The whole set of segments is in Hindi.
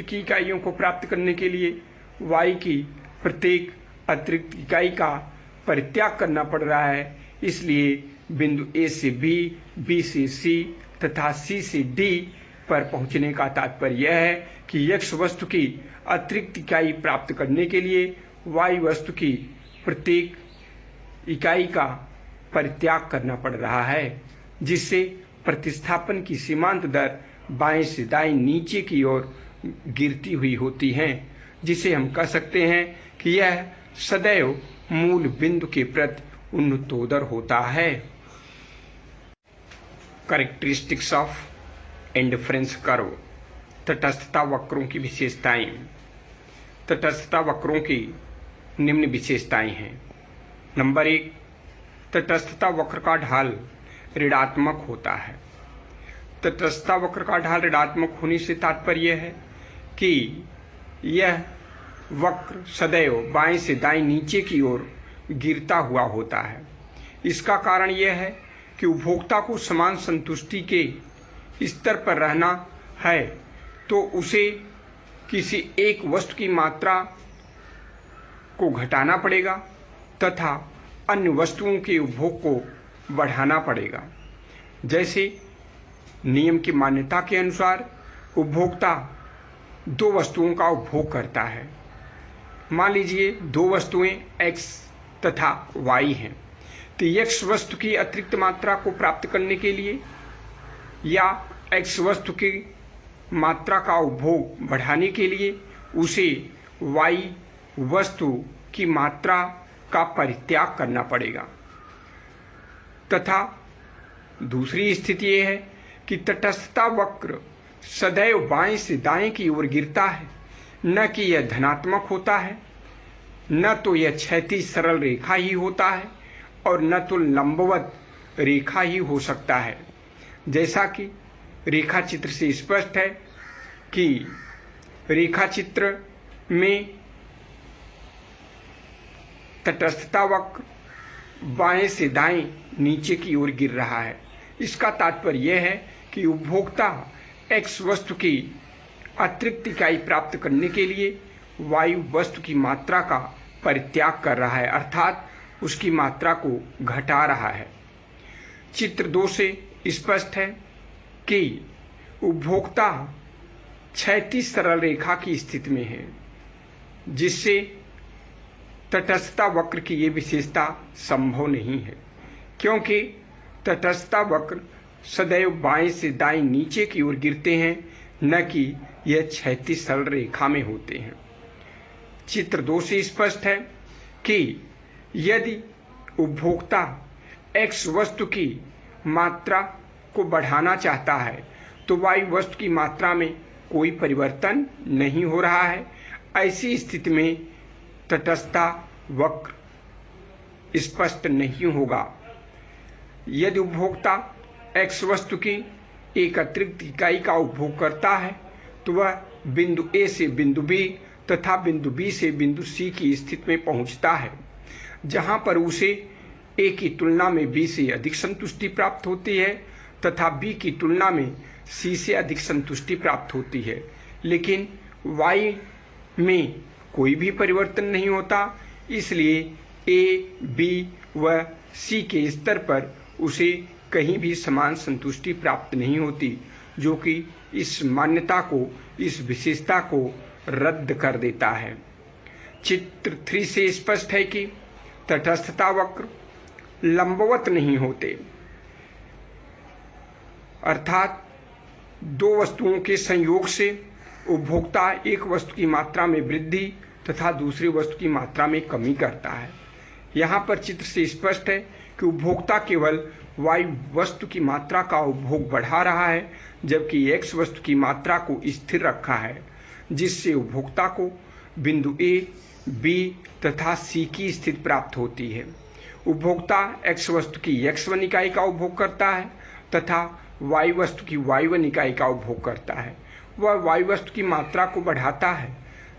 की इकाइयों को प्राप्त करने के लिए y की प्रत्येक अतिरिक्त इकाई का परित्याग करना पड़ रहा है। इसलिए बिंदु A से B, B से C तथा C से D पर पहुंचने का तात्पर्य यह है कि x वस्तु की अतिरिक्त इकाई प्राप्त करने के लिए y वस्तु की प्रत्येक इकाई का परित्याग करना पड़ रहा है, जिससे प्रतिस्थापन की सीमांत दर बाएं से दाएं नीचे की ओर गिरती हुई होती है, जिसे हम कह सकते हैं कि यह सदैव मूल बिंदु के प्रति उन्नतोदर होता है। कैरेक्टरिस्टिक्स ऑफ इंडिफरेंस कर्व, तटस्थता वक्रों की विशेषताएं। तटस्थता वक्रों की निम्न विशेषताएं हैं। नंबर 1, तटस्थता वक्र का ढाल ऋणात्मक होता है। तटस्थता वक्र का ढाल ऋणात्मक होने से तात्पर्य है कि यह वक्र सदैव बाएं से दाएं नीचे की ओर गिरता हुआ होता है। इसका कारण यह है कि उपभोक्ता को समान संतुष्टि के स्तर पर रहना है तो उसे किसी एक वस्तु की मात्रा को घटाना पड़ेगा तथा अन्य वस्तुओं के उपभोग को बढ़ाना पड़ेगा। जैसे नियम की मान्यता के अनुसार उपभोक्ता 2 वस्तुओं का उपभोग करता है। मान लीजिए 2 वस्तुएं x तथा y हैं, तो x वस्तु की अतिरिक्त मात्रा को प्राप्त करने के लिए या x वस्तु की मात्रा का उपभोग बढ़ाने के लिए उसे y वस्तु की मात्रा का परित्याग करना पड़ेगा। तथा दूसरी स्थिति यह है कि तटस्थता वक्र सदैव बाएं से दाएं की ओर गिरता है, न कि यह धनात्मक होता है, न तो यह क्षैतिज सरल रेखा ही होता है और न तो लंबवत रेखा ही हो सकता है। जैसा कि रेखा चित्र से स्पष्ट है कि रेखा चित्र में तटस्थता वक्र बाएं से दाएं नीचे की ओर गिर रहा है। इसका तात्पर्य यह है कि उपभोक्ता x वस्तु की अतिरिक्त इकाई प्राप्त करने के लिए y वस्तु की मात्रा का परित्याग कर रहा है, अर्थात उसकी मात्रा को घटा रहा है। चित्र 2 से स्पष्ट है कि उपभोक्ता क्षैतिज सरल रेखा की स्थिति में है, जिससे तटस्थता वक्र की ये विशेषता संभव नहीं है, क्योंकि तटस्थता वक्र सदैव बाएं से दाएं नीचे की ओर गिरते हैं, न कि यह क्षैतिज सरल रेखा में होते हैं। चित्र 2 से स्पष्ट है कि यदि उपभोक्ता x वस्तु की मात्रा को बढ़ाना चाहता है तो y वस्तु की मात्रा में कोई परिवर्तन नहीं हो रहा है। ऐसी स्थिति में तटस्थता वक्र स्पष्ट नहीं होगा। यदि उपभोक्ता x वस्तु की एक अतिरिक्त इकाई का उपभोग करता है तो वह बिंदु A से बिंदु B तथा बिंदु B से बिंदु C की स्थिति में पहुंचता है, जहां पर उसे A की तुलना में B से अधिक संतुष्टि प्राप्त होती है तथा B की तुलना में C से अधिक संतुष्टि प्राप्त होती है, लेकिन Y में कोई भी परिवर्तन नहीं होता। इसलिए A, B व C के स्तर पर उसे कहीं भी समान संतुष्टि प्राप्त नहीं होती, जो कि इस मान्यता को, इस विशेषता को रद्द कर देता है। चित्र 3 से स्पष्ट है कि तटस्थता वक्र लंबवत नहीं होते, अर्थात 2 वस्तुओं के संयोग से उपभोक्ता एक वस्तु की मात्रा में वृद्धि तथा दूसरी वस्तु की मात्रा में कमी करता है। यहाँ पर चित्र से स्पष्ट है कि उपभोक्ता केवल y वस्तु की मात्रा का उपभोग बढ़ा रहा है, जबकि x वस्तु की मात्रा को स्थिर रखा है, जिससे उपभोक्ता को बिंदु A, B तथा C की स्थिति प्राप्त होती है। उपभोक्ता x वस्तु की x1 इकाई का उपभोग करता है तथा y वस्तु की y1 इकाई का उपभोग करता है। वह y वस्तु की मात्रा को बढ़ाता है,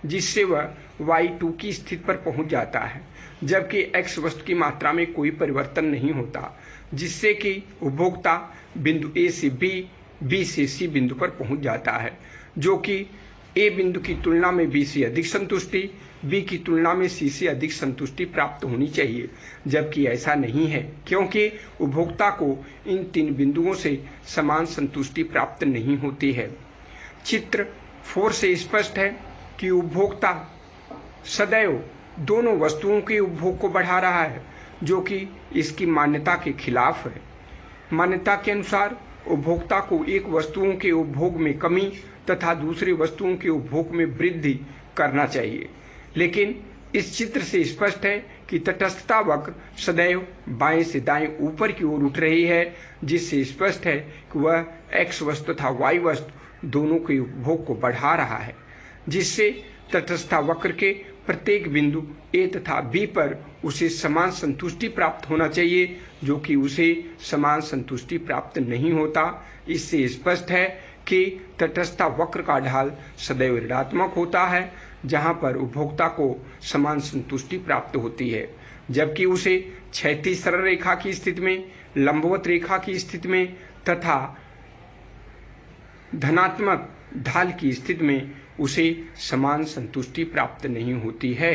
जिससे वह y2 की स्थिति पर पहुंच जाता है, जबकि x वस्तु की मात्रा में कोई परिवर्तन नहीं होता, जिससे कि उपभोक्ता बिंदु A से B, B से C बिंदु पर पहुंच जाता है, जो कि ए बिंदु की तुलना में बी से अधिक संतुष्टि, बी की तुलना में सी से अधिक संतुष्टि प्राप्त होनी चाहिए, जबकि ऐसा नहीं है क्योंकि उपभोक्ता को इन 3 बिंदुओं से समान संतुष्टि प्राप्त नहीं होती है। चित्र 4 से स्पष्ट है कि उपभोक्ता सदैव दोनों वस्तुओं के उपभोग को बढ़ा रहा है, जो कि इसकी मान्यता के खिलाफ है। मान्यता के अनुसार उपभोक्ता को एक वस्तुओं के उपभोग में कमी तथा दूसरी वस्तुओं के उपभोग में वृद्धि करना चाहिए, लेकिन इस चित्र से स्पष्ट है कि तटस्थता वक्र सदैव बाएं से दाएं ऊपर की ओर उठ रही है, जिससे स्पष्ट है कि वह x वस्तु तथा y वस्तु दोनों के उपभोग को बढ़ा रहा है, जिससे तटस्थता वक्र के प्रत्येक बिंदु A तथा B पर उसे समान संतुष्टि प्राप्त होना चाहिए, जो कि उसे समान संतुष्टि प्राप्त नहीं होता। इससे स्पष्ट है कि तटस्थता वक्र का ढाल सदैव ऋणात्मक होता है, जहां पर उपभोक्ता को समान संतुष्टि प्राप्त होती है, जबकि उसे क्षैतिज सरल रेखा की स्थिति में, लंबवत रेखा की स्थिति में तथा धनात्मक ढाल की स्थिति में उसे समान संतुष्टि प्राप्त नहीं होती है।